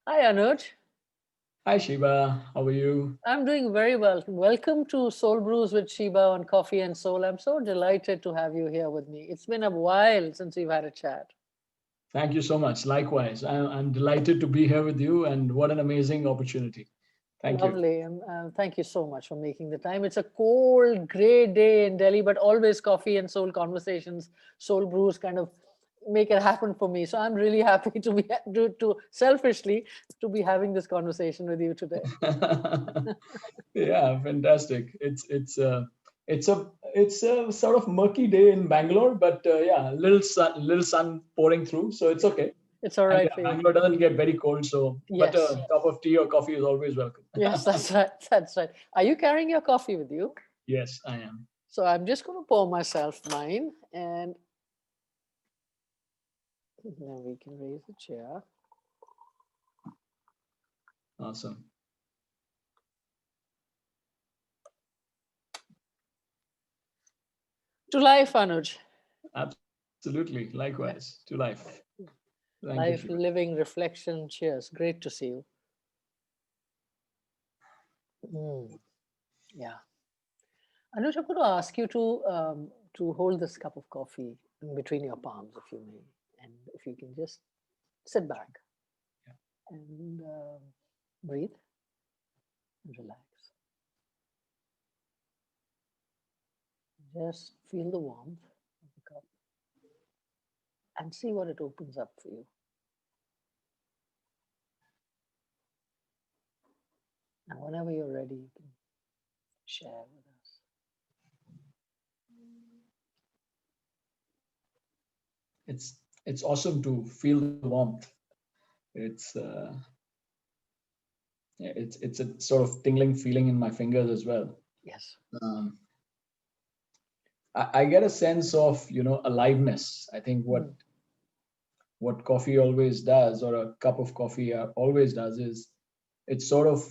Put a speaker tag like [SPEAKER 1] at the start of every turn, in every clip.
[SPEAKER 1] Hi, Anuj.
[SPEAKER 2] Hi Sheba, how are you?
[SPEAKER 1] I'm doing very well. Welcome to Soul Brews with Sheba on Coffee and Soul. I'm so delighted to have you here with me. It's been a while since we've had a chat.
[SPEAKER 2] Thank you so much. Likewise, I'm delighted to be here with you, and what an amazing opportunity. Thank you.
[SPEAKER 1] Lovely. And thank you so much for making the time. It's a cold, gray day in Delhi, but always coffee and soul conversations, soul brews kind of make it happen for me. So I'm really happy to be, to selfishly, to be having this conversation with you today.
[SPEAKER 2] Yeah, fantastic. It's a sort of murky day in Bangalore, but yeah, little sun pouring through, so it's okay.
[SPEAKER 1] It's all
[SPEAKER 2] And
[SPEAKER 1] right
[SPEAKER 2] yeah,
[SPEAKER 1] for you.
[SPEAKER 2] Bangalore doesn't get very cold, so but
[SPEAKER 1] Yes.
[SPEAKER 2] a cup of tea or coffee is always welcome.
[SPEAKER 1] Yes, that's right. That's right. Are you carrying your coffee with you?
[SPEAKER 2] Yes, I am.
[SPEAKER 1] So I'm just going to pour myself mine, and then we can raise the chair.
[SPEAKER 2] Awesome.
[SPEAKER 1] To life, Anuj.
[SPEAKER 2] Absolutely. Likewise. To life. Thank you, Shiva.
[SPEAKER 1] Life, living, reflection. Cheers. Great to see you. Mm, yeah. Anuj, I'm going to ask you to hold this cup of coffee in between your palms, if you may, and if you can just sit back
[SPEAKER 2] Yeah.
[SPEAKER 1] and breathe and relax. Just feel the warmth of the cup and see what it opens up for you. And whenever you're ready, you can share with us.
[SPEAKER 2] It's awesome to feel the warmth. It's yeah, it's a sort of tingling feeling in my fingers as well.
[SPEAKER 1] Yes.
[SPEAKER 2] Um, I get a sense of aliveness. I think what
[SPEAKER 1] Mm.
[SPEAKER 2] what coffee always does, or a cup of coffee always does, is it's sort of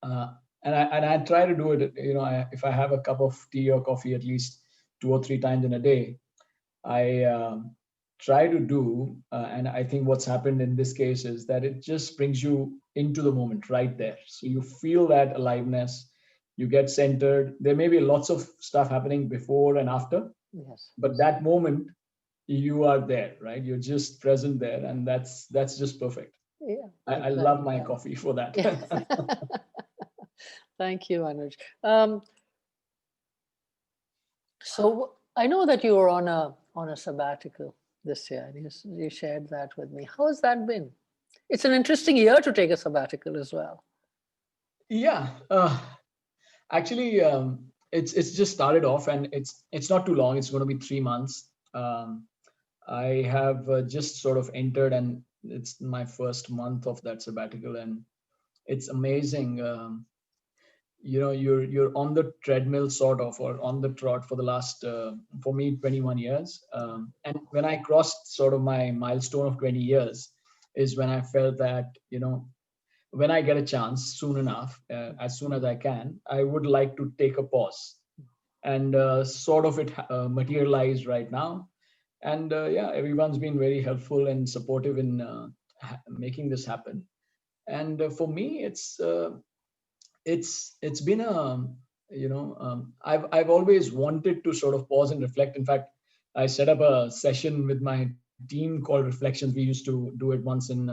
[SPEAKER 2] uh, and I try to do it. If I have a cup of tea or coffee at least 2 or 3 times in a day, I try to do, and I think what's happened in this case is that it just brings you into the moment right there. So you feel that aliveness, you get centered. There may be lots of stuff happening before and after,
[SPEAKER 1] Yes.
[SPEAKER 2] but that moment you are there, right? You're just present there, and that's just perfect.
[SPEAKER 1] Yeah,
[SPEAKER 2] I love
[SPEAKER 1] exactly.
[SPEAKER 2] my coffee for that.
[SPEAKER 1] Yeah. Thank you, Anuj. So I know that you were on a sabbatical this year, and you shared that with me. How has that been? It's an interesting year to take a sabbatical as well.
[SPEAKER 2] Yeah, actually, it's just started off, and it's not too long. It's going to be 3 months. I have just sort of entered, and it's my first month of that sabbatical, and it's amazing. You're on the treadmill sort of, or on the trot for the last for me 21 years. And when I crossed sort of my milestone of 20 years, is when I felt that when I get a chance soon enough, as soon as I can, I would like to take a pause, and sort of it materialized right now. And yeah, everyone's been very helpful and supportive in making this happen. And for me, it's been a I've always wanted to sort of pause and reflect. In fact, I set up a session with my team called Reflections. We used to do it once in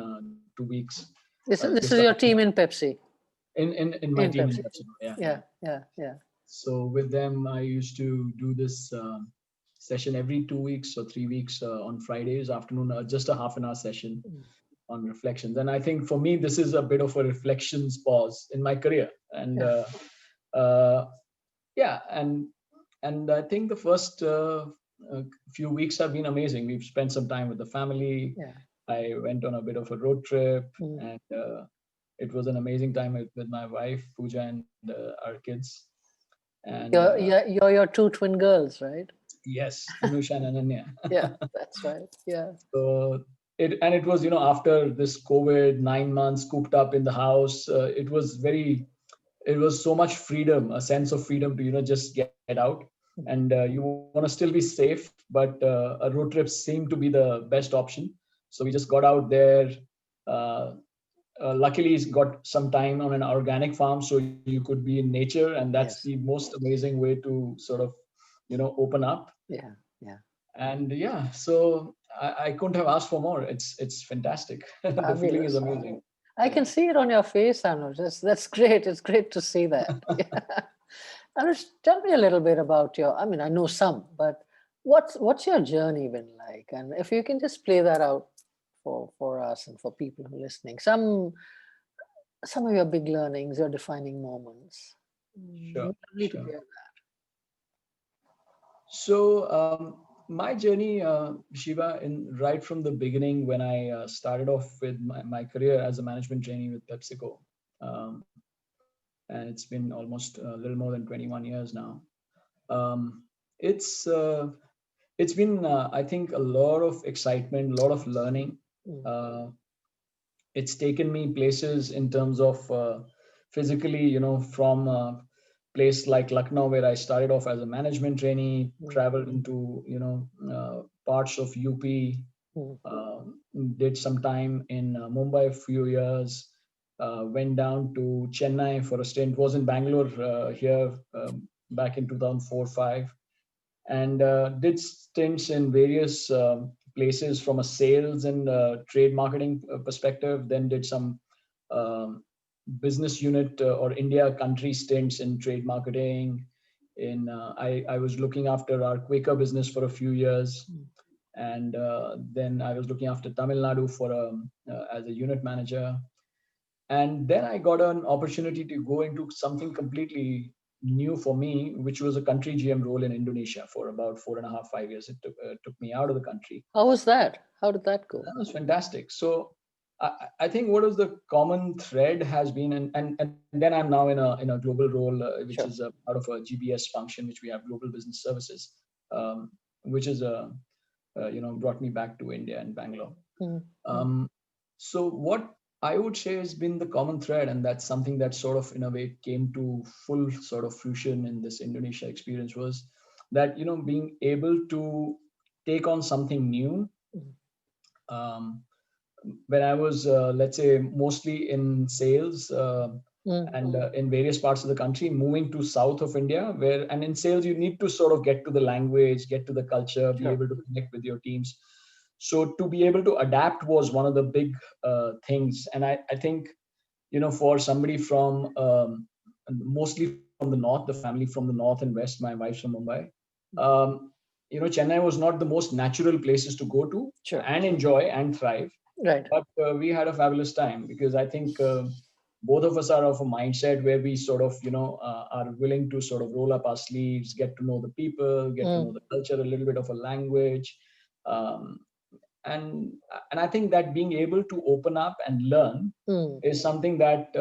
[SPEAKER 2] 2 weeks, just
[SPEAKER 1] This is your team in Pepsi.
[SPEAKER 2] in my
[SPEAKER 1] In
[SPEAKER 2] team in
[SPEAKER 1] Pepsi.
[SPEAKER 2] PepsiCo. Yeah, yeah.
[SPEAKER 1] Yeah, yeah, yeah.
[SPEAKER 2] So with them, I used to do this session every 2 weeks or 3 weeks on Fridays afternoon, just a half an hour session
[SPEAKER 1] Mm.
[SPEAKER 2] on reflections. And I think for me, this is a bit of a reflections pause in my career. And
[SPEAKER 1] Yeah,
[SPEAKER 2] uh, yeah, and I think the first few weeks have been amazing. We've spent some time with the family.
[SPEAKER 1] yeah.
[SPEAKER 2] I went on a bit of a road trip,
[SPEAKER 1] Mm.
[SPEAKER 2] and it was an amazing time with my wife Pooja and our kids. And
[SPEAKER 1] You're your two twin girls, right?
[SPEAKER 2] yes, Anusha and Ananya.
[SPEAKER 1] Yeah, that's right. Yeah.
[SPEAKER 2] So it was after this COVID 9 months cooped up in the house, it was so much freedom, a sense of freedom to just get out. And you want to still be safe, but a road trip seemed to be the best option. So we just got out there, luckily he's got some time on an organic farm, so you could be in nature, and that's the
[SPEAKER 1] Yes.
[SPEAKER 2] most amazing way to sort of, open up.
[SPEAKER 1] Yeah. Yeah.
[SPEAKER 2] And yeah, so I couldn't have asked for more. It's fantastic. The feeling is
[SPEAKER 1] Fabulous.
[SPEAKER 2] amazing.
[SPEAKER 1] I
[SPEAKER 2] Yeah.
[SPEAKER 1] can see it on your face, Anuj. That's great. It's great to see that. Yeah. Anuj, tell me a little bit about your. I mean, I know some, but what's your journey been like? And if you can just play that out for us and for people who are listening, some of your big learnings, your defining moments.
[SPEAKER 2] Sure,
[SPEAKER 1] Lovely to
[SPEAKER 2] sure.
[SPEAKER 1] hear
[SPEAKER 2] So my journey, Shiva, in right from the beginning when I started off with my career as a management trainee with PepsiCo, um, and it's been almost a little more than 21 years now. Um, it's it's been, I think, a lot of excitement, a lot of learning.
[SPEAKER 1] that.
[SPEAKER 2] Uh, it's taken me places in terms of physically, from a place like Lucknow, where I started off as a management trainee,
[SPEAKER 1] Mm,
[SPEAKER 2] traveled into, parts of UP,
[SPEAKER 1] mm,
[SPEAKER 2] uh, did some time in Mumbai a few years, went down to Chennai for a stint, was in Bangalore here back in 2004-5, and did stints in various places from a sales and trade marketing perspective. Then did some um, business unit or India country stints in trade marketing. I was looking after our Quaker business for a few years,
[SPEAKER 1] mm.
[SPEAKER 2] and then I was looking after Tamil Nadu for as a unit manager. And then I got an opportunity to go into something completely new for me, which was a country GM role in Indonesia for about 4.5, 5 years. It took me out of the country.
[SPEAKER 1] How was that? How did that go?
[SPEAKER 2] That was fantastic. So I think what was the common thread has been, and then I'm now in a global role, which is
[SPEAKER 1] Sure.
[SPEAKER 2] a part of a GBS function, which we have Global Business Services, which is brought me back to India and Bangalore.
[SPEAKER 1] Mm, mm,
[SPEAKER 2] Um, so what I would say has been the common thread, and that's something that sort of in a way came to full sort of fruition in this Indonesia experience, was that being able to take on something new.
[SPEAKER 1] mm,
[SPEAKER 2] Um, when I was, let's say, mostly in sales
[SPEAKER 1] mm.
[SPEAKER 2] and in various parts of the country, moving to south of India, and in sales you need to sort of get to the language, get to the culture, be
[SPEAKER 1] Sure.
[SPEAKER 2] able to connect with your teams. So to be able to adapt was one of the big things, and I think for somebody from mostly from the north, the family from the north and west, my wife's from Mumbai. Um, Chennai was not the most natural places to go to
[SPEAKER 1] Sure.
[SPEAKER 2] and enjoy and thrive,
[SPEAKER 1] Right.
[SPEAKER 2] but we had a fabulous time because I think both of us are of a mindset where we sort of are willing to sort of roll up our sleeves, get to know the people, get to know
[SPEAKER 1] Mm,
[SPEAKER 2] the culture, a little bit of a language. um, and I think that being able to open up and learn
[SPEAKER 1] mm,
[SPEAKER 2] is something that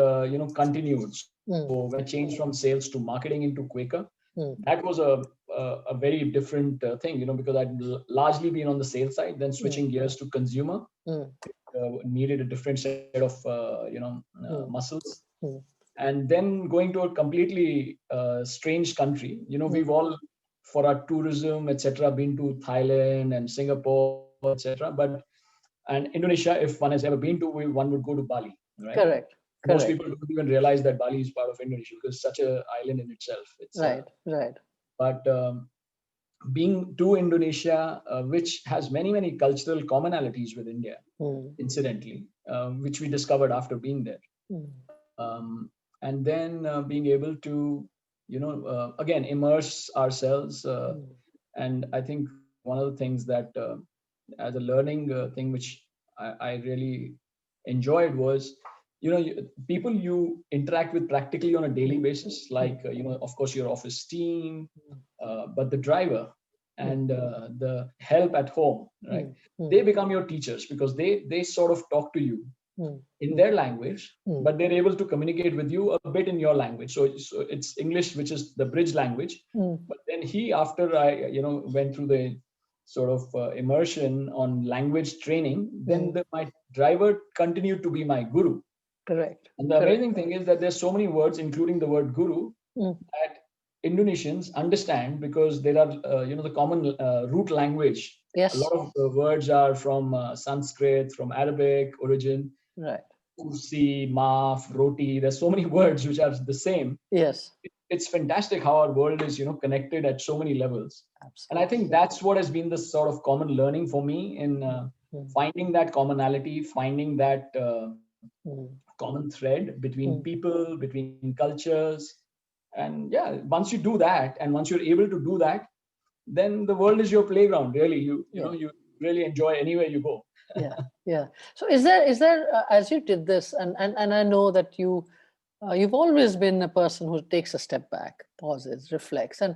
[SPEAKER 2] continued. So when I
[SPEAKER 1] mm,
[SPEAKER 2] changed from sales to marketing into Quaker,
[SPEAKER 1] mm,
[SPEAKER 2] that was a very different thing, because I'd largely been on the sales side, then
[SPEAKER 1] mm,
[SPEAKER 2] switching gears to consumer
[SPEAKER 1] mm,
[SPEAKER 2] needed a different set of
[SPEAKER 1] mm,
[SPEAKER 2] muscles,
[SPEAKER 1] mm,
[SPEAKER 2] and then going to a completely strange country.
[SPEAKER 1] mm.
[SPEAKER 2] We've all, for our tourism etc., been to Thailand and Singapore etc., and Indonesia, if one has ever been to, one would go to Bali, right?
[SPEAKER 1] Correct.
[SPEAKER 2] Most
[SPEAKER 1] Correct.
[SPEAKER 2] people don't even realize that Bali is part of Indonesia because it's such a island in itself. It's
[SPEAKER 1] Right. Right.
[SPEAKER 2] but being to Indonesia, which has many cultural commonalities with India,
[SPEAKER 1] Mm,
[SPEAKER 2] incidentally, which we discovered after being there.
[SPEAKER 1] mm,
[SPEAKER 2] And then being able to, again, immerse ourselves.
[SPEAKER 1] mm,
[SPEAKER 2] And I think one of the things that, as a learning thing, which I really enjoyed was, people you interact with practically on a daily
[SPEAKER 1] mm,
[SPEAKER 2] basis,
[SPEAKER 1] mm,
[SPEAKER 2] like, of course, your office team,
[SPEAKER 1] mm,
[SPEAKER 2] but the driver
[SPEAKER 1] mm,
[SPEAKER 2] and the help at home, right?
[SPEAKER 1] mm,
[SPEAKER 2] They
[SPEAKER 1] mm,
[SPEAKER 2] become your teachers because they sort of talk to you
[SPEAKER 1] mm,
[SPEAKER 2] in their language,
[SPEAKER 1] mm,
[SPEAKER 2] but they're able to communicate with you a bit in your language. So it's English, which is the bridge language.
[SPEAKER 1] mm,
[SPEAKER 2] But then after I, went through the sort of immersion on language training, then
[SPEAKER 1] mm.
[SPEAKER 2] my driver continued to be my guru.
[SPEAKER 1] Correct.
[SPEAKER 2] And the
[SPEAKER 1] Correct.
[SPEAKER 2] amazing thing is that there's so many words, including the word guru,
[SPEAKER 1] Mm.
[SPEAKER 2] that Indonesians understand because there are, the common root language. A
[SPEAKER 1] Yes.
[SPEAKER 2] lot of the words are from Sanskrit, from Arabic origin,
[SPEAKER 1] Right.
[SPEAKER 2] kursi, maaf, roti. There's so many words which are the same.
[SPEAKER 1] Yes.
[SPEAKER 2] It's fantastic how our world is, connected at so many levels. And I
[SPEAKER 1] Absolutely.
[SPEAKER 2] think that's what has been the sort of common learning for me in
[SPEAKER 1] Mm,
[SPEAKER 2] finding that commonality, finding that
[SPEAKER 1] mm,
[SPEAKER 2] common thread between
[SPEAKER 1] mm.
[SPEAKER 2] people, between cultures. And yeah, once you do that, and once you're able to do that, then the world is your playground. Really,
[SPEAKER 1] Yeah.
[SPEAKER 2] you really enjoy anywhere you go.
[SPEAKER 1] Yeah. Yeah. So is there as you did this, and I know that you've always been a person who takes a step back, pauses, reflects, and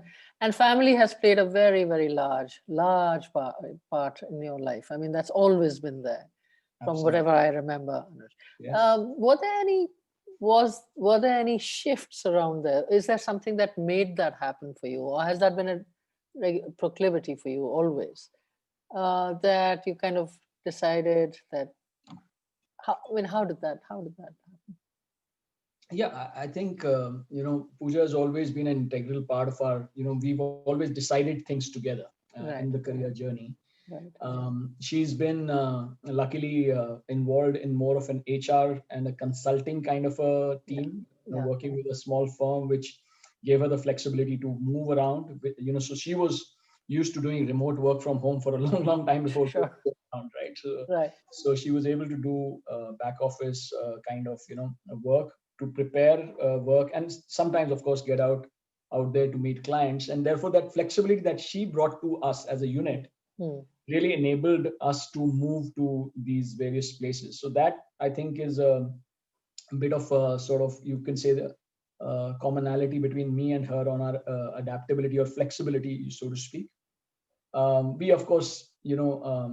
[SPEAKER 1] family has played a very, very large part in your life. I mean, that's always been there from
[SPEAKER 2] Absolutely.
[SPEAKER 1] whatever I remember. Anuj.
[SPEAKER 2] Yeah.
[SPEAKER 1] Were there any shifts around there? Is there something that made that happen for you, or has that been a proclivity for you always? That you kind of decided that. I mean, how did that happen?
[SPEAKER 2] Yeah, I think Pooja has always been an integral part of our. We've always decided things together in the
[SPEAKER 1] Right,
[SPEAKER 2] career journey.
[SPEAKER 1] right.
[SPEAKER 2] She's been luckily involved in more of an HR and a consulting kind of a
[SPEAKER 1] Yeah,
[SPEAKER 2] team,
[SPEAKER 1] yeah.
[SPEAKER 2] working with a small firm, which gave her the flexibility to move around. So she was used to doing remote work from home for a long time before COVID
[SPEAKER 1] Sure.
[SPEAKER 2] came around, right?
[SPEAKER 1] Right.
[SPEAKER 2] So she was able to do back office kind of work to prepare work, and sometimes, of course, get out there to meet clients. And therefore, that flexibility that she brought to us as a unit
[SPEAKER 1] Hmm.
[SPEAKER 2] really enabled us to move to these various places. So that, I think, is a bit of a sort of, you can say, the commonality between me and her on our adaptability or flexibility, so to speak. We, of course, uh,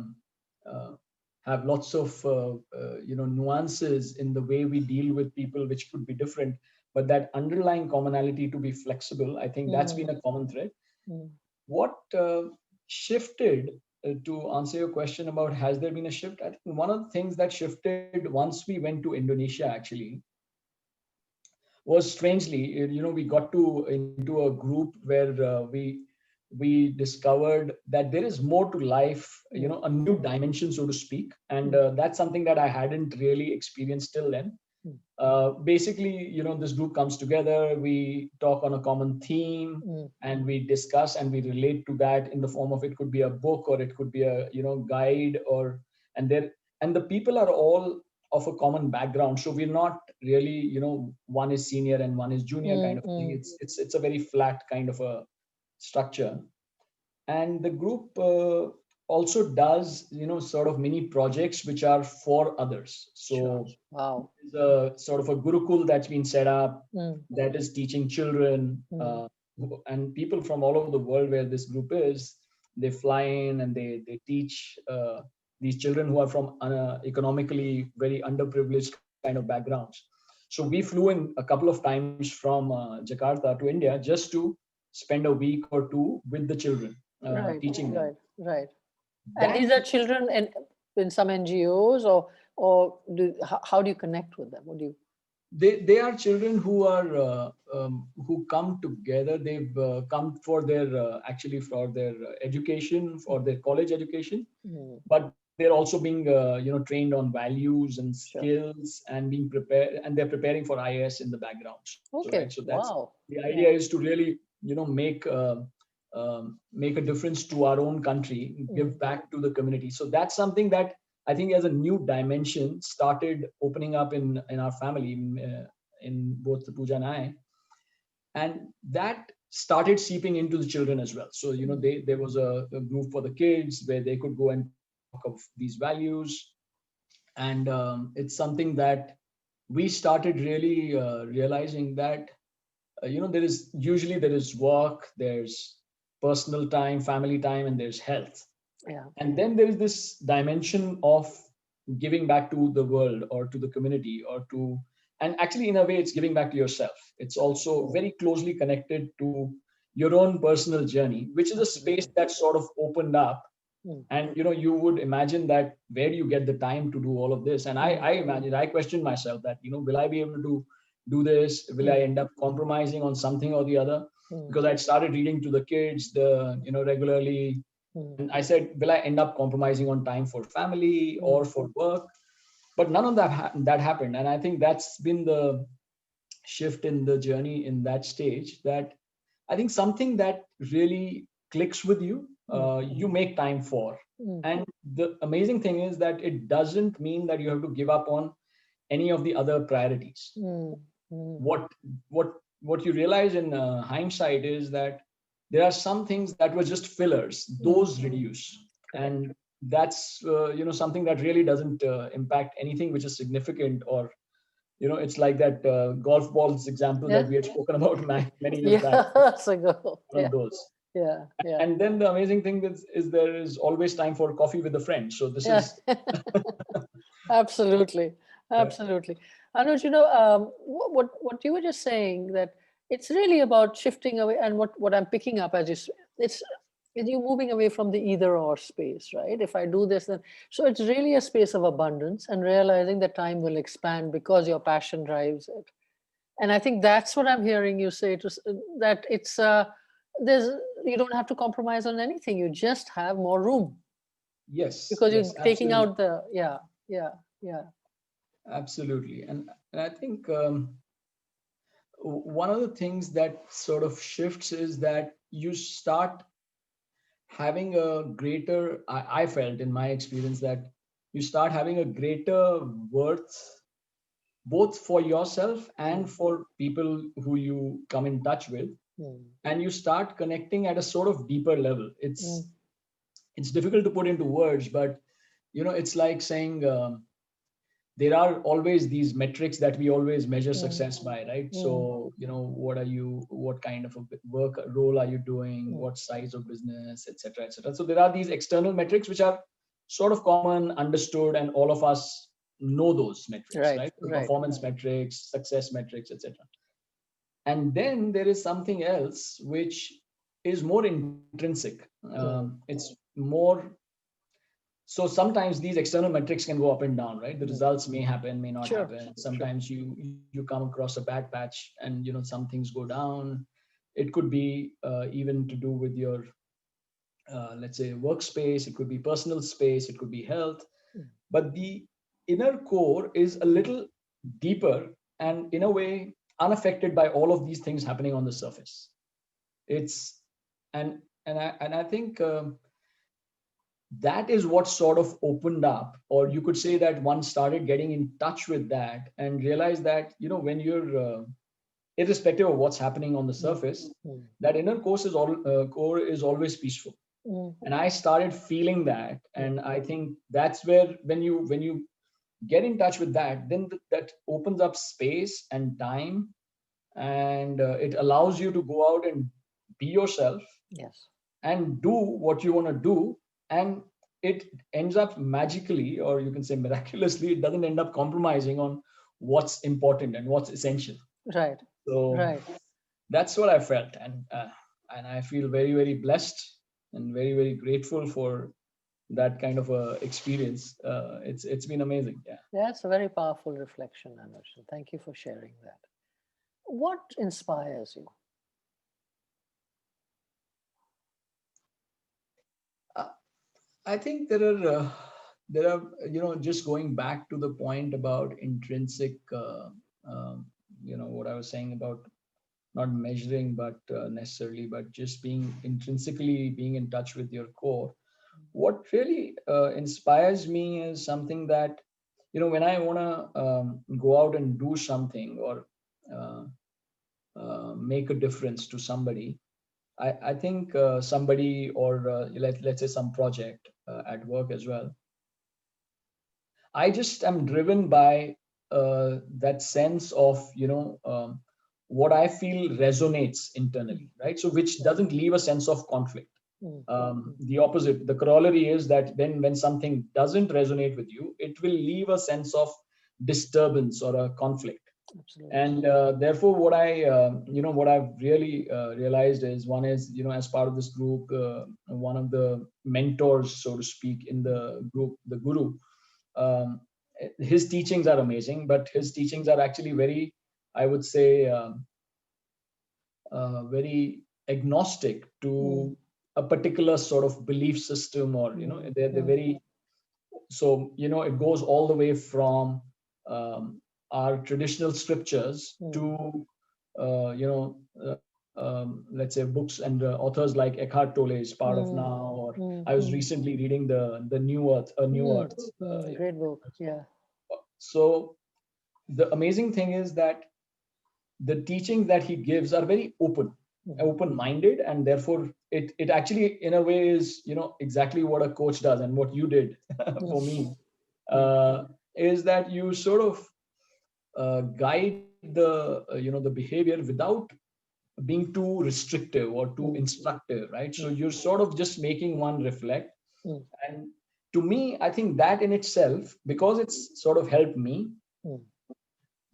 [SPEAKER 2] have lots of nuances in the way we deal with people, which could be different. But that underlying commonality to be flexible, I think that's
[SPEAKER 1] Hmm.
[SPEAKER 2] been a common thread.
[SPEAKER 1] Hmm.
[SPEAKER 2] What shifted, to answer your question about has there been a shift? I think one of the things that shifted once we went to Indonesia actually was, strangely, we got to into a group where we discovered that there is more to life,
[SPEAKER 1] Hmm.
[SPEAKER 2] a new dimension, so to speak. And
[SPEAKER 1] Hmm.
[SPEAKER 2] that's something that I hadn't really experienced till then.
[SPEAKER 1] Hmm.
[SPEAKER 2] Basically, this group comes together, we talk on a common theme,
[SPEAKER 1] Hmm.
[SPEAKER 2] and we discuss and we relate to that in the form of, it could be a book, or it could be a guide, or and there and the people are all of a common background. So we're not really, one is senior and one is junior
[SPEAKER 1] Hmm.
[SPEAKER 2] kind of thing.
[SPEAKER 1] Hmm.
[SPEAKER 2] It's a very flat kind of a structure. And the group also does, sort of mini projects which are for others.
[SPEAKER 1] Sure.
[SPEAKER 2] So
[SPEAKER 1] Wow.
[SPEAKER 2] there's a sort of a gurukul that's been set up
[SPEAKER 1] Hmm.
[SPEAKER 2] that is teaching children,
[SPEAKER 1] Hmm.
[SPEAKER 2] and people from all over the world where this group is. They fly in and they teach these children who are from economically very underprivileged kind of backgrounds. So we flew in a couple of times from Jakarta to India just to spend a week or two with the children,
[SPEAKER 1] Right.
[SPEAKER 2] teaching them.
[SPEAKER 1] Right. Right. And
[SPEAKER 2] That
[SPEAKER 1] these are children in some NGOs, how do you connect with them? What do you?
[SPEAKER 2] they are children who are who come together. They've come for their actually for their education, for their college education,
[SPEAKER 1] Hmm.
[SPEAKER 2] but they're also being trained on values and
[SPEAKER 1] Sure.
[SPEAKER 2] skills, and being prepared, and they're preparing for IAS in the background. So right, so
[SPEAKER 1] Okay.
[SPEAKER 2] that's
[SPEAKER 1] Wow.
[SPEAKER 2] the idea,
[SPEAKER 1] Yeah.
[SPEAKER 2] is to really make a difference to our own country,
[SPEAKER 1] Hmm.
[SPEAKER 2] give back to the community. So that's something that I think, as a new dimension, started opening up in our family, in both the Pooja and I, and that started seeping into the children as well. So
[SPEAKER 1] Hmm.
[SPEAKER 2] there was a group for the kids where they could go and talk of these values. And it's something that we started really realizing that there is work, there's personal time, family time, and there's health.
[SPEAKER 1] Yeah.
[SPEAKER 2] And then there is this dimension of giving back to the world or to the community, and actually, in a way, it's giving back to yourself. It's also very closely connected to your own personal journey, which is a space
[SPEAKER 1] Absolutely.
[SPEAKER 2] that sort of opened up.
[SPEAKER 1] Hmm.
[SPEAKER 2] And you would imagine that, where do you get the time to do all of this? And
[SPEAKER 1] Hmm.
[SPEAKER 2] I question myself that, will I be able to do this? Will I
[SPEAKER 1] Hmm.
[SPEAKER 2] end up compromising on something or the other?
[SPEAKER 1] Hmm.
[SPEAKER 2] Because I'd started reading to the kids regularly,
[SPEAKER 1] Hmm.
[SPEAKER 2] and I said, will I end up compromising on time for family
[SPEAKER 1] Hmm.
[SPEAKER 2] or for work? but none of that happened. And I think that's been the shift in the journey in that stage, that I think something that really clicks with you, you make time for. And the amazing thing is that it doesn't mean that you have to give up on any of the other priorities. What you realize in hindsight is that there are some things that were just fillers; those reduce, and that's something that really doesn't impact anything which is significant. Or it's like that golf balls example that we had spoken about many years back.
[SPEAKER 1] Years ago.
[SPEAKER 2] One of those.
[SPEAKER 1] Yeah.
[SPEAKER 2] And then the amazing thing is there is always time for coffee with a friend. So this is
[SPEAKER 1] Absolutely. Anuj, what you were just saying, that it's really about shifting away, and what I'm picking up it's you moving away from the either or space, right? If I do this, then so it's really a space of abundance and realizing that time will expand because your passion drives it. And I think that's what I'm hearing you say, that it's there's you don't have to compromise on anything. You just have more room.
[SPEAKER 2] Yes.
[SPEAKER 1] Because
[SPEAKER 2] yes,
[SPEAKER 1] you're taking out
[SPEAKER 2] absolutely.
[SPEAKER 1] the yeah.
[SPEAKER 2] Absolutely. And I think one of the things that sort of shifts is that you start having a greater, I felt in my experience that you start having a greater worth both for yourself and for people who you come in touch with. And you start connecting at a sort of deeper level. It's difficult to put into words, but it's like saying there are always these metrics that we always measure success by, right? So what kind of a work role are you doing, what size of business, etc., etc. So there are these external metrics which are sort of common, understood, and all of us know those metrics, right? Performance metrics, success metrics, etc. And then there is something else which is more intrinsic. It's more. So sometimes these external metrics can go up and down, right? The results may happen, may not happen. Sometimes you come across a bad patch, and some things go down. It could be even to do with your let's say workspace. It could be personal space. It could be health. But the inner core is a little deeper and in a way unaffected by all of these things happening on the surface. It's and I think that is what sort of opened up, or you could say that one started getting in touch with that and realized that when you're irrespective of what's happening on the surface, that inner core is always peaceful. And I started feeling that, and I think that's where when you get in touch with that, then that opens up space and time, and it allows you to go out and be yourself.
[SPEAKER 1] Yes.
[SPEAKER 2] And do what you want to do, and it ends up magically, or you can say miraculously, it doesn't end up compromising on what's important and what's essential.
[SPEAKER 1] Right.
[SPEAKER 2] So that's what I felt, and I feel very, very blessed and very, very grateful for that kind of a experience. It's been amazing.
[SPEAKER 1] Yeah, it's a very powerful reflection, Anuj. Thank you for sharing that. What inspires you?
[SPEAKER 2] I think there are just going back to the point about intrinsic, what I was saying about not measuring, but necessarily, but just being intrinsically being in touch with your core. What really inspires me is something that, when I want to go out and do something or make a difference to somebody, I think somebody, or let's say some project at work as well, I just am driven by that sense of, what I feel resonates internally, right? So which doesn't leave a sense of conflict. The opposite, the corollary is that then when something doesn't resonate with you, it will leave a sense of disturbance or a conflict. Absolutely. And therefore, what I've really realized is, one is, as part of this group, one of the mentors, so to speak, in the group, the guru, his teachings are amazing, but his teachings are actually very, I would say, very agnostic to a particular sort of belief system, or they're very, so it goes all the way from our traditional scriptures to let's say books and authors like Eckhart Tolle is part of now, or I was recently reading the New Earth.
[SPEAKER 1] Great book. Yeah.
[SPEAKER 2] So the amazing thing is that the teachings that he gives are very open-minded, and therefore it actually in a way is exactly what a coach does, and what you did for me is that you sort of guide the behavior without being too restrictive or too instructive, right? So you're sort of just making one reflect. And to me, I think that in itself, because it's sort of helped me,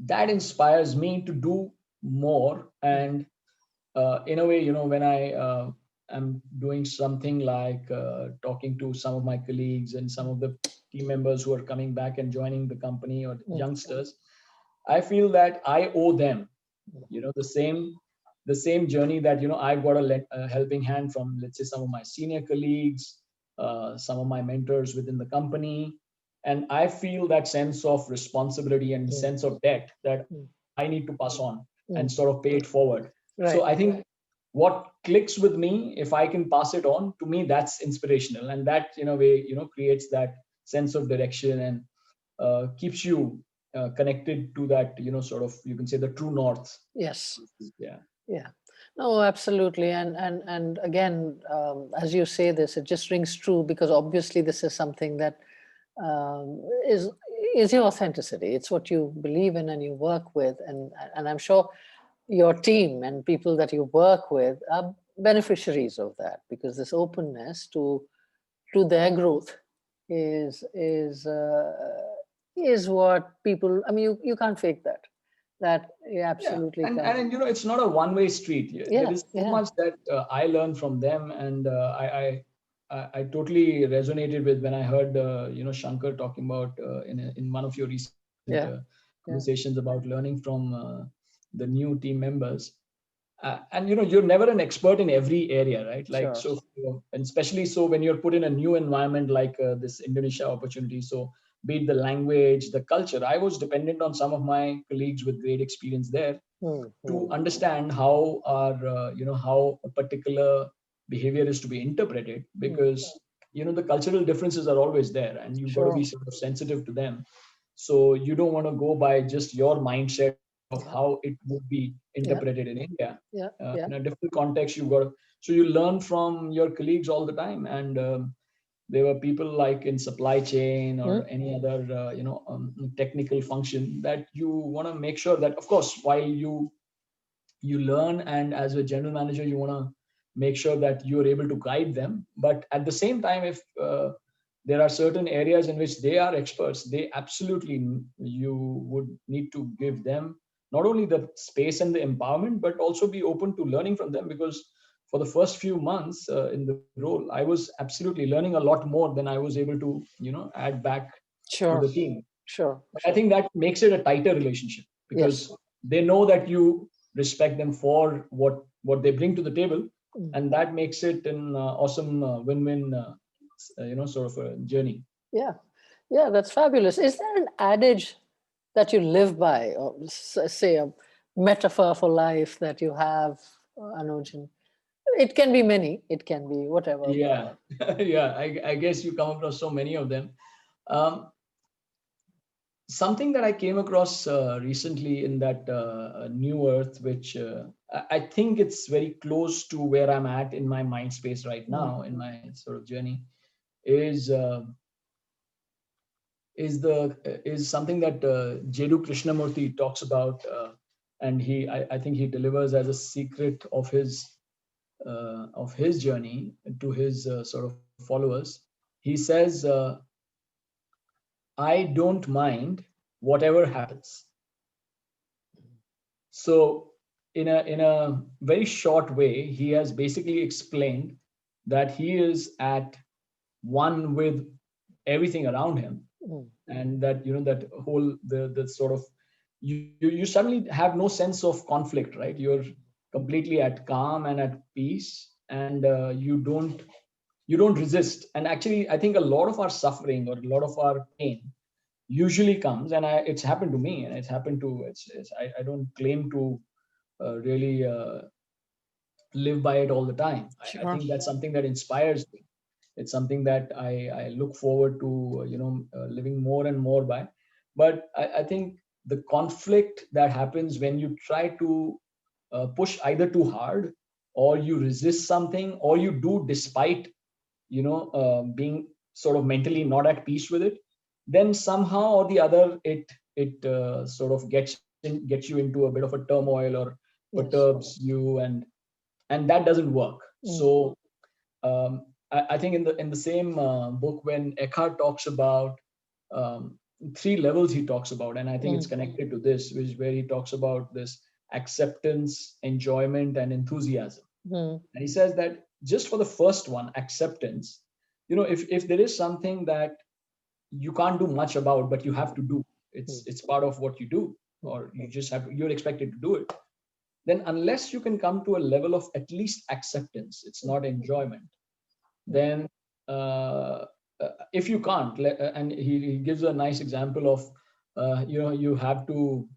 [SPEAKER 2] that inspires me to do more. And in a way, when I am doing something like talking to some of my colleagues and some of the team members who are coming back and joining the company, or youngsters, I feel that I owe them, the same journey that I got a helping hand from, let's say, some of my senior colleagues, some of my mentors within the company, and I feel that sense of responsibility and sense of debt that I need to pass on and sort of pay it forward.
[SPEAKER 1] Right.
[SPEAKER 2] So I think what clicks with me, if I can pass it on, to me that's inspirational, and that in a way creates that sense of direction and keeps you connected to that sort of, you can say, the true north.
[SPEAKER 1] Yes.
[SPEAKER 2] Yeah.
[SPEAKER 1] No, absolutely. And again, as you say this, it just rings true, because obviously this is something that is your authenticity. It's what you believe in and you work with, and I'm sure your team and people that you work with are beneficiaries of that, because this openness to their growth is what people. I mean, you can't fake that. That you absolutely
[SPEAKER 2] and
[SPEAKER 1] can't.
[SPEAKER 2] and it's not a one-way street. There is so much that I learned from them, and I totally resonated with when I heard Shankar talking about in one of your recent conversations about learning from the new team members. And you're never an expert in every area, right? Like, so and especially so when you're put in a new environment like this Indonesia opportunity. So be it the language, the culture, I was dependent on some of my colleagues with great experience there to understand how how a particular behavior is to be interpreted, because the cultural differences are always there, and you've got to be sort of sensitive to them. So you don't want to go by just your mindset of how it would be interpreted in India. In a different context, you've got to, so you learn from your colleagues all the time. And there were people like in supply chain or any other technical function that you want to make sure that, of course, while you learn, and as a general manager you want to make sure that you're able to guide them, but at the same time, if there are certain areas in which they are experts, they absolutely, you would need to give them not only the space and the empowerment, but also be open to learning from them, because for the first few months in the role, I was absolutely learning a lot more than I was able to add back to the team. I think that makes it a tighter relationship, because they know that you respect them for what they bring to the table, and that makes it an awesome win-win sort of a journey.
[SPEAKER 1] Yeah, that's fabulous. Is there an adage that you live by, or say a metaphor for life that you have, Anuj? It can be many, it can be whatever.
[SPEAKER 2] Yeah. I guess you come across so many of them. Something that I came across recently in that New Earth, which I think it's very close to where I'm at in my mind space right now, in my sort of journey, is something that Jedu Krishnamurti talks about, and I think he delivers as a secret of his journey to his sort of followers. He says, I don't mind whatever happens. So in a very short way, he has basically explained that he is at one with everything around him, and that that whole the sort of you suddenly have no sense of conflict, right? You're completely at calm and at peace, and you don't you don't resist. And actually, I think a lot of our suffering or a lot of our pain usually comes, and it's happened to me, and it's happened to, I don't claim to really live by it all the time. I
[SPEAKER 1] Sure.
[SPEAKER 2] think that's something that inspires me. It's something that I look forward to, living more and more by. But I think the conflict that happens when you try to push either too hard, or you resist something, or you do despite, being sort of mentally not at peace with it, then somehow or the other it sort of gets you into a bit of a turmoil, or
[SPEAKER 1] Yes.
[SPEAKER 2] perturbs you, and that doesn't work.
[SPEAKER 1] Mm.
[SPEAKER 2] So I think in the same book, when Eckhart talks about um, three levels, he talks about, and I think it's connected to this, which where he talks about this acceptance, enjoyment, and enthusiasm.
[SPEAKER 1] Mm.
[SPEAKER 2] And he says that just for the first one, acceptance, if there is something that you can't do much about, but you have to do, it's part of what you do, or you just have you're expected to do it, then unless you can come to a level of at least acceptance, it's not enjoyment, then if you can't, and he gives a nice example of, you have to,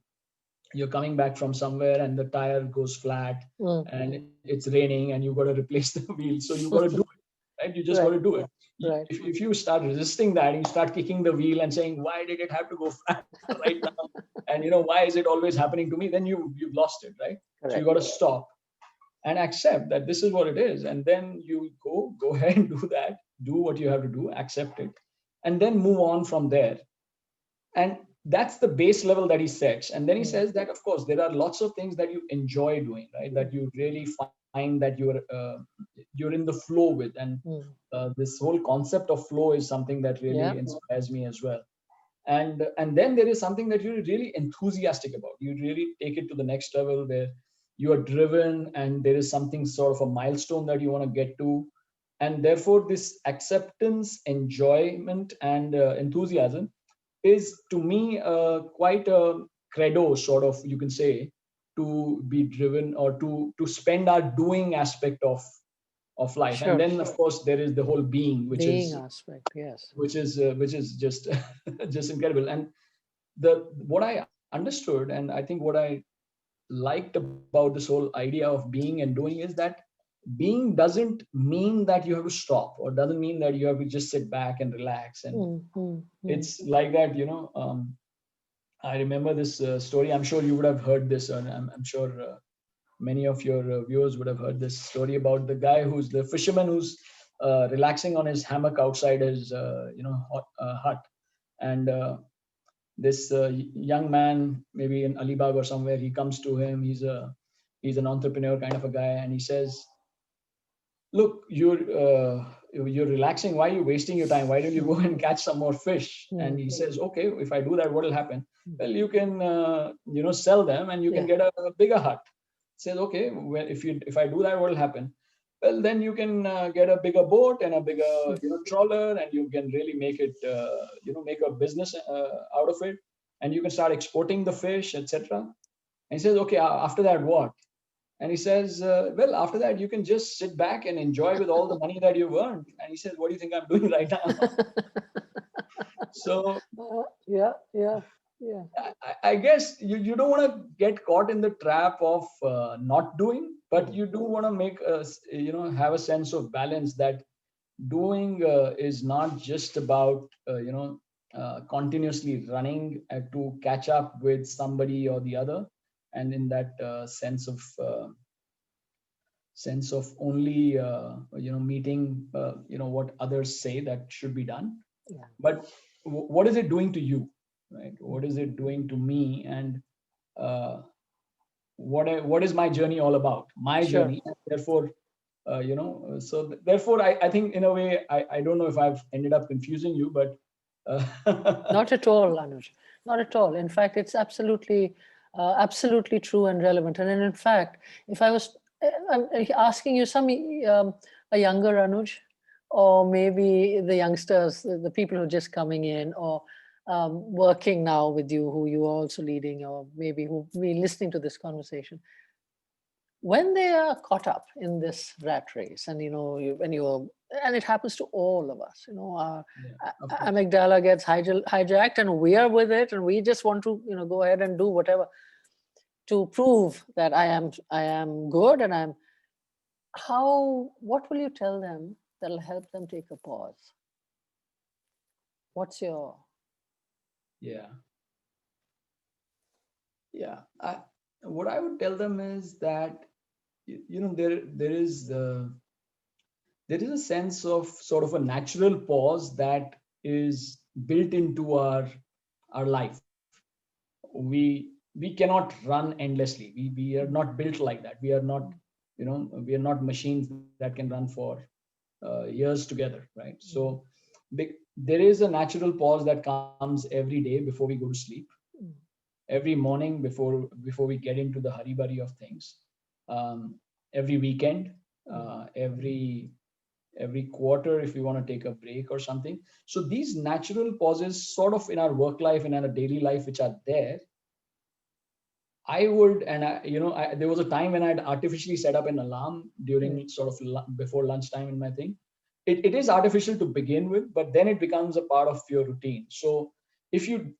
[SPEAKER 2] you're coming back from somewhere and the tire goes flat, and it's raining, and you got to replace the wheel, so you got to do it, right? You just got to
[SPEAKER 1] Right.
[SPEAKER 2] do it.
[SPEAKER 1] Right.
[SPEAKER 2] If you start resisting that, and you start kicking the wheel and saying, why did it have to go flat right now, and why is it always happening to me, then you've lost it, right? So you
[SPEAKER 1] Correct.
[SPEAKER 2] got to stop and accept that this is what it is, and then you go ahead and do that, do what you have to do, accept it, and then move on from there. And that's the base level that he sets. And then he says that, of course, there are lots of things that you enjoy doing, right, that you really find that you're in the flow with. And this whole concept of flow is something that really
[SPEAKER 1] Yeah.
[SPEAKER 2] inspires me as well. And then there is something that you're really enthusiastic about. You really take it to the next level, where you are driven, and there is something sort of a milestone that you want to get to. And therefore this acceptance, enjoyment, and enthusiasm is, to me, quite a credo, sort of, you can say, to be driven, or to spend our doing aspect of life. And
[SPEAKER 1] Sure.
[SPEAKER 2] then, of course, there is the whole being, which
[SPEAKER 1] Being
[SPEAKER 2] is
[SPEAKER 1] aspect. Yes.
[SPEAKER 2] which is just just incredible. And the what I understood, and I think what I liked about this whole idea of being and doing, is that being doesn't mean that you have to stop, or doesn't mean that you have to just sit back and relax. And it's like that, I remember this story. I'm sure you would have heard this, and I'm sure many of your viewers would have heard this story about the guy who's the fisherman, who's relaxing on his hammock outside his hut. And this young man, maybe in Alibag or somewhere, he comes to him. He's an entrepreneur kind of a guy, and he says, look, you're relaxing, why are you wasting your time, why don't you go and catch some more fish? And he says, okay, if I do that, what will happen? Well, you can sell them, and you can get a bigger hut. Says, okay, well, if I do that, what will happen? Well, then you can get a bigger boat and a bigger trawler, and you can really make it make a business out of it, and you can start exporting the fish, etc. And he says, okay, after that, what? And he says, well, after that, you can just sit back and enjoy with all the money that you've earned. And he says, what do you think I'm doing right now? So
[SPEAKER 1] Yeah.
[SPEAKER 2] I guess you don't want to get caught in the trap of not doing, but you do want to make have a sense of balance, that doing is not just about continuously running to catch up with somebody or the other, and in that sense of only meeting what others say that should be done. But what is it doing to you, right? What is it doing to me? And what is my journey all about? My journey. And therefore therefore I think, in a way, I don't know if I've ended up confusing you, but
[SPEAKER 1] Not at all, Anuj. Not at all. In fact, it's absolutely true and relevant. And then, in fact, if I was I'm asking you, a younger Anuj, or maybe the youngsters, the people who are just coming in, or working now with you, who you are also leading, or maybe who've been listening to this conversation, when they are caught up in this rat race, and when you're and it happens to all of us. Our
[SPEAKER 2] Yeah, of course.
[SPEAKER 1] amygdala gets hijacked, and we are with it, and we just want to, go ahead and do whatever to prove that I am good, and I'm. What will you tell them that'll help them take a pause? What's your?
[SPEAKER 2] Yeah. Yeah. What I would tell them is that there is a sense of sort of a natural pause that is built into our life. We cannot run endlessly. We are not built like that. We are not, we are not machines that can run for years together, right? So there is a natural pause that comes every day before we go to sleep, every morning before we get into the hurry burry of things, every weekend, every quarter if we want to take a break or something. So these natural pauses sort of in our work life and in our daily life which are there, I would, and there was a time when I'd artificially set up an alarm during sort of before lunchtime in my thing. It is artificial to begin with, but then it becomes a part of your routine. So if you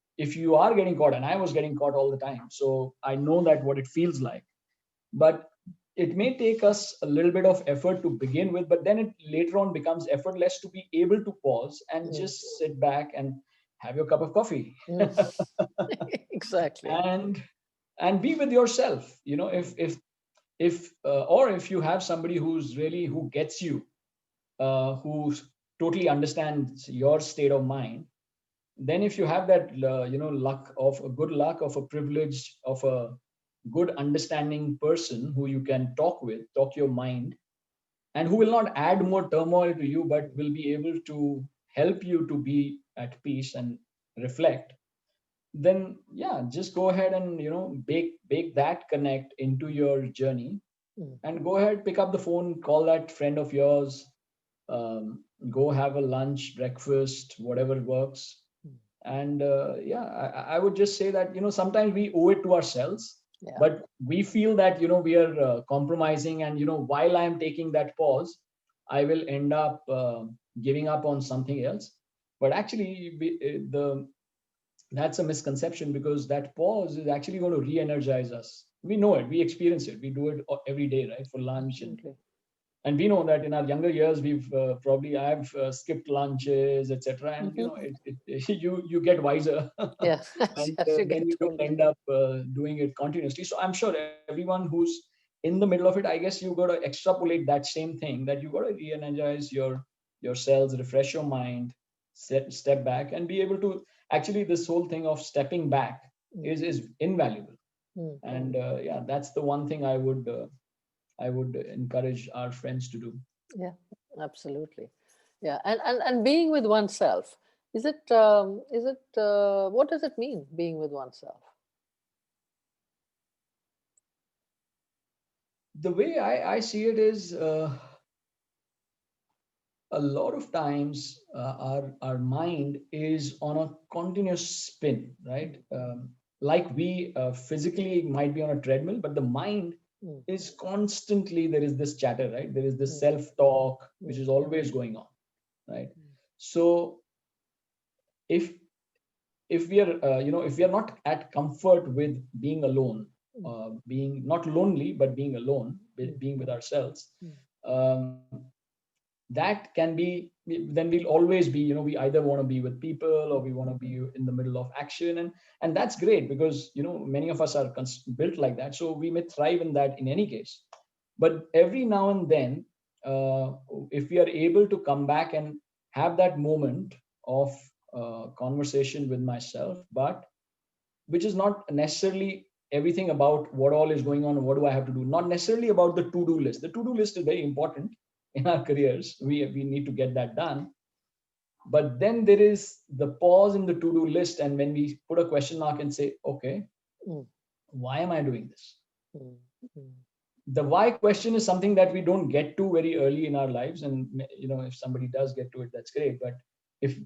[SPEAKER 2] are getting caught, and I was getting caught all the time, so I know that what it feels like. But it may take us a little bit of effort to begin with, but then it later on becomes effortless to be able to pause and just sit back and have your cup of coffee.
[SPEAKER 1] Exactly.
[SPEAKER 2] and be with yourself. If you have somebody who gets you, who totally understands your state of mind, then if you have that luck of a privilege of a good understanding person who you can talk your mind, and who will not add more turmoil to you but will be able to help you to be at peace and reflect, then yeah, just go ahead and bake that connect into your journey, and go ahead, pick up the phone, call that friend of yours, go have a lunch, breakfast, whatever works. And yeah, I would just say that sometimes we owe it to ourselves, but we feel that we are compromising, and while I am taking that pause, I will end up giving up on something else. But actually that's a misconception, because that pause is actually going to re-energize us. We know it, we experience it, we do it every day, right, for lunch. And we know that in our younger years we've probably I've skipped lunches, etc., and you get wiser.
[SPEAKER 1] Yeah.
[SPEAKER 2] And
[SPEAKER 1] Yes, you
[SPEAKER 2] then
[SPEAKER 1] get
[SPEAKER 2] you don't
[SPEAKER 1] told.
[SPEAKER 2] end up doing it continuously. So I'm sure everyone who's in the middle of it, I guess you got to extrapolate that same thing, that you got to re-energize your cells, refresh your mind, step back, and be able to actually, this whole thing of stepping back is invaluable. And yeah, that's the one thing I would encourage our friends to do.
[SPEAKER 1] Yeah, absolutely. Yeah, and being with oneself, what does it mean, being with oneself?
[SPEAKER 2] The way I see it is, a lot of times our mind is on a continuous spin, right? Like we physically might be on a treadmill, but the mind is constantly, there is this chatter, right? There is this self talk which is always going on, right? So if we are if we are not at comfort with being alone, being not lonely but being alone, being with ourselves, um, that can be, then we'll always be, we either want to be with people or we want to be in the middle of action. And that's great, because many of us are built like that, so we may thrive in that in any case. But every now and then, if we are able to come back and have that moment of conversation with myself, but which is not necessarily everything about what all is going on, what do I have to do, not necessarily about the to-do list. The to-do list is very important in our careers, we need to get that done. But then there is the pause in the to-do list, and when we put a question mark and say, okay, why am I doing this? The why question is something that we don't get to very early in our lives, and if somebody does get to it, that's great. But if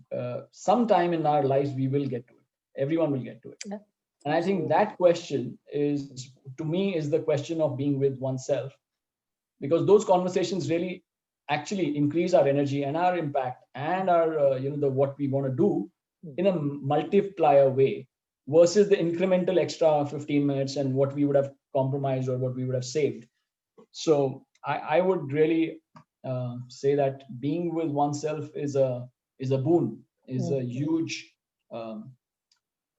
[SPEAKER 2] sometime in our lives we will get to it, everyone will get to it.
[SPEAKER 1] Yeah,
[SPEAKER 2] and I think that question is, to me, is the question of being with oneself, because those conversations really actually increase our energy and our impact and our the what we want to do in a multiplier way versus the incremental extra 15 minutes and what we would have compromised or what we would have saved. So I would really say that being with oneself is a boon, is a huge.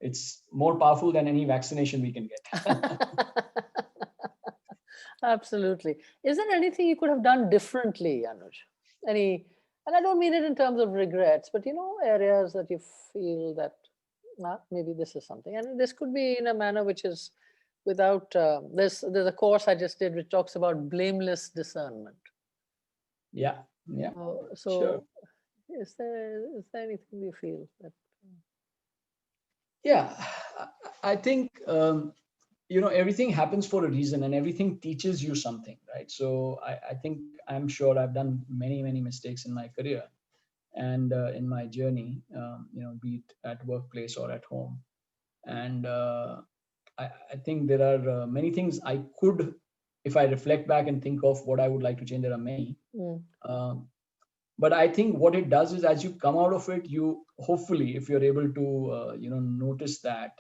[SPEAKER 2] It's more powerful than any vaccination we can get.
[SPEAKER 1] Absolutely. Is there anything you could have done differently, Anuj? Any, and I don't mean it in terms of regrets, but areas that you feel that maybe this is something, and this could be in a manner which is without. There's a course I just did which talks about blameless discernment.
[SPEAKER 2] Yeah.
[SPEAKER 1] So
[SPEAKER 2] Sure.
[SPEAKER 1] is there anything you feel that?
[SPEAKER 2] Yeah, I think everything happens for a reason, and everything teaches you something, right? So I think, I'm sure I've done many mistakes in my career and in my journey, be it at workplace or at home. And I think there are many things I could, if I reflect back and think of what I would like to change, there are many. But I think what it does is, as you come out of it, you hopefully, if you're able to notice that,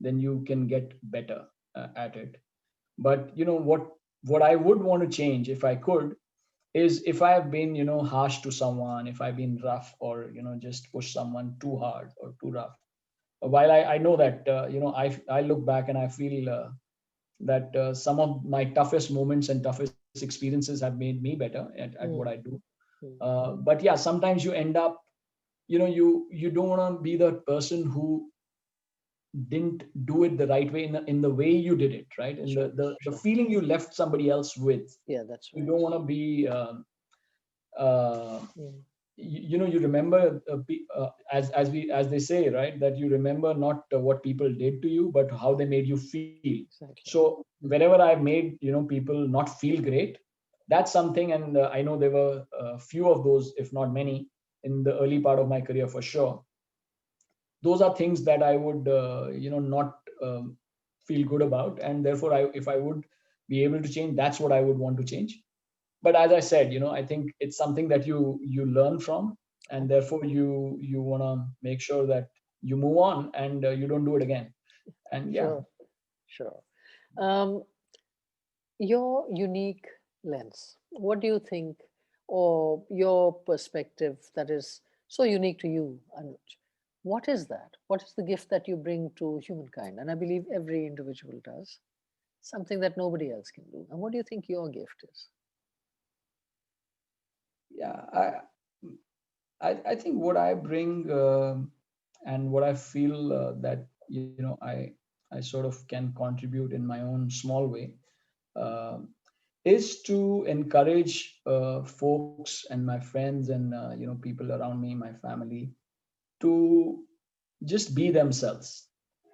[SPEAKER 2] then you can get better at it. But what I would want to change, if I could, is if I have been harsh to someone, if I've been rough, or just push someone too hard or too rough. While I know that I look back and I feel that some of my toughest moments and toughest experiences have made me better at what I do. But yeah, sometimes you end up, you don't want to be the person who didn't do it the right way, in the way you did it, right? And the feeling you left somebody else with.
[SPEAKER 1] Yeah, that's right.
[SPEAKER 2] You don't want to be you remember as they say, right, that you remember not what people did to you, but how they made you feel. Exactly. So whenever I made people not feel great, that's something. And I know there were a few of those, if not many, in the early part of my career, for sure. Those are things that I would not feel good about, and therefore if I would be able to change, that's what I would want to change. But as I said, I think it's something that you learn from, and therefore you want to make sure that you move on and you don't do it again. And yeah.
[SPEAKER 1] Sure. Your unique lens, what do you think, or your perspective that is so unique to you, Anuj? What is that? What is the gift that you bring to humankind? And I believe every individual does something that nobody else can do. And what do you think your gift is?
[SPEAKER 2] Yeah, I think what I bring and what I feel that I sort of can contribute in my own small way uh, is to encourage folks and my friends and people around me, my family, to just be themselves,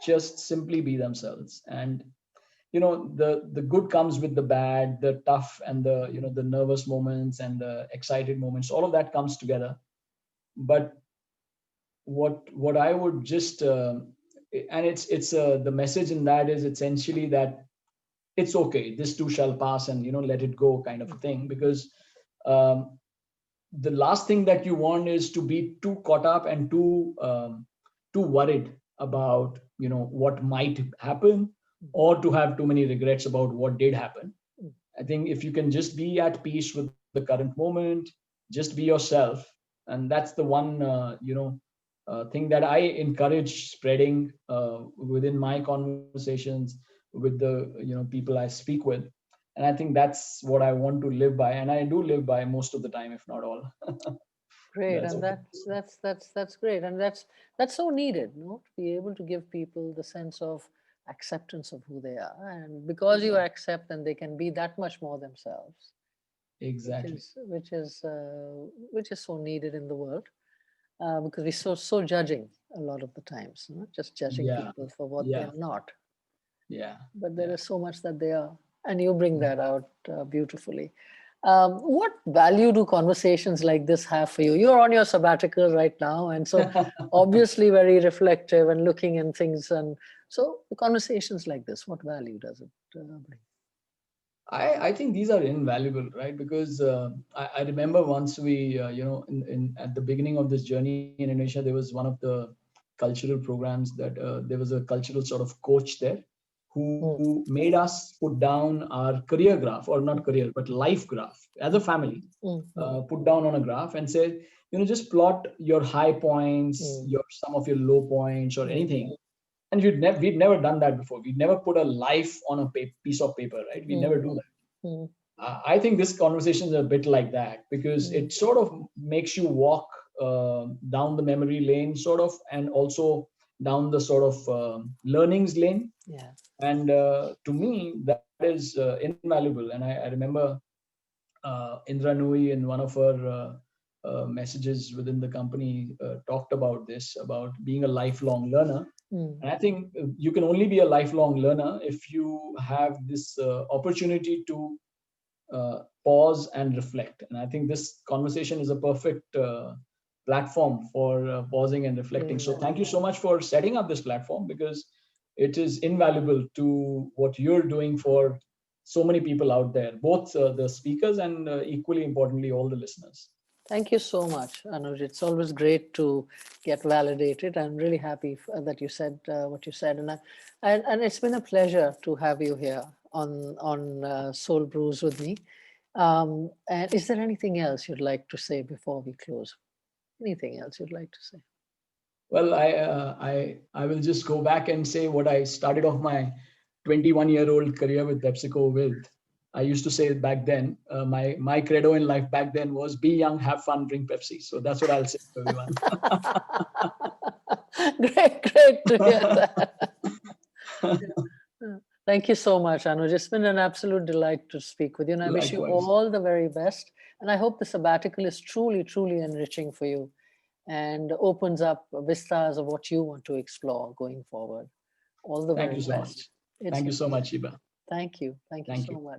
[SPEAKER 2] just simply be themselves. And the good comes with the bad, the tough and the nervous moments and the excited moments, all of that comes together. But what I would just and it's the message in that is essentially that it's okay, this too shall pass, and let it go, kind of a thing. Because um, the last thing that you want is to be too caught up and too worried about what might happen, or to have too many regrets about what did happen. I think if you can just be at peace with the current moment, just be yourself. And that's the one thing that I encourage spreading within my conversations with the people I speak with. And I think that's what I want to live by, and I do live by most of the time, if not all.
[SPEAKER 1] Great, and that's great, and that's so needed, to be able to give people the sense of acceptance of who they are, and because you accept them, they can be that much more themselves.
[SPEAKER 2] Exactly.
[SPEAKER 1] Which is so needed in the world, because we're so judging a lot of the times, just judging people for what they're not.
[SPEAKER 2] Yeah.
[SPEAKER 1] But there is so much that they are, and you bring that out beautifully. What value do conversations like this have for you? You're on your sabbatical right now, and so obviously very reflective and looking in things. And so conversations like this, what value does it bring?
[SPEAKER 2] I think these are invaluable, right? Because I remember once we, at the beginning of this journey in Indonesia, there was one of the cultural programs that there was a cultural sort of coach there
[SPEAKER 1] Mm,
[SPEAKER 2] who made us put down our career graph, or not career, but life graph as a family,
[SPEAKER 1] mm, mm,
[SPEAKER 2] put down on a graph and say, just plot your high points,
[SPEAKER 1] mm,
[SPEAKER 2] your some of your low points or
[SPEAKER 1] mm,
[SPEAKER 2] anything. And we'd never done that before. We'd never put a life on a piece of paper, right? We never
[SPEAKER 1] mm,
[SPEAKER 2] do that.
[SPEAKER 1] mm,
[SPEAKER 2] I think this conversation is a bit like that because
[SPEAKER 1] mm.
[SPEAKER 2] it sort of makes you walk down the memory lane, sort of, and also down the sort of learnings lane.
[SPEAKER 1] Yeah.
[SPEAKER 2] And to me, that is invaluable. And I remember Indra Nui in one of her messages within the company talked about this, about being a lifelong learner.
[SPEAKER 1] Mm,
[SPEAKER 2] And I think you can only be a lifelong learner if you have this opportunity to pause and reflect. And I think this conversation is a perfect platform for pausing and reflecting.
[SPEAKER 1] doing
[SPEAKER 2] So
[SPEAKER 1] that.
[SPEAKER 2] thank you so much for setting up this platform, because it is invaluable to what you're doing for so many people out there, both the speakers and equally importantly, all the listeners.
[SPEAKER 1] Thank you so much, Anuj. It's always great to get validated. I'm really happy that you said what you said, and it's been a pleasure to have you here on Soul Brews with me. And is there anything else you'd like to say before we close? Anything else you'd like to say?
[SPEAKER 2] Well, I will just go back and say what I started off my 21-year-old career with PepsiCo with. I used to say back then, my credo in life back then was be young, have fun, drink Pepsi. So that's what I'll say to everyone.
[SPEAKER 1] Great to hear that. Thank you so much, Anuj. It's been an absolute delight to speak with you, and I wish you
[SPEAKER 2] Likewise.
[SPEAKER 1] all the very best. And I hope the sabbatical is truly, truly enriching for you and opens up vistas of what you want to explore going forward. All the
[SPEAKER 2] Thank
[SPEAKER 1] very
[SPEAKER 2] you so
[SPEAKER 1] best.
[SPEAKER 2] much.
[SPEAKER 1] It's
[SPEAKER 2] Thank you so much, Sheba.
[SPEAKER 1] Thank you. Thank you
[SPEAKER 2] Thank
[SPEAKER 1] so
[SPEAKER 2] you.
[SPEAKER 1] much.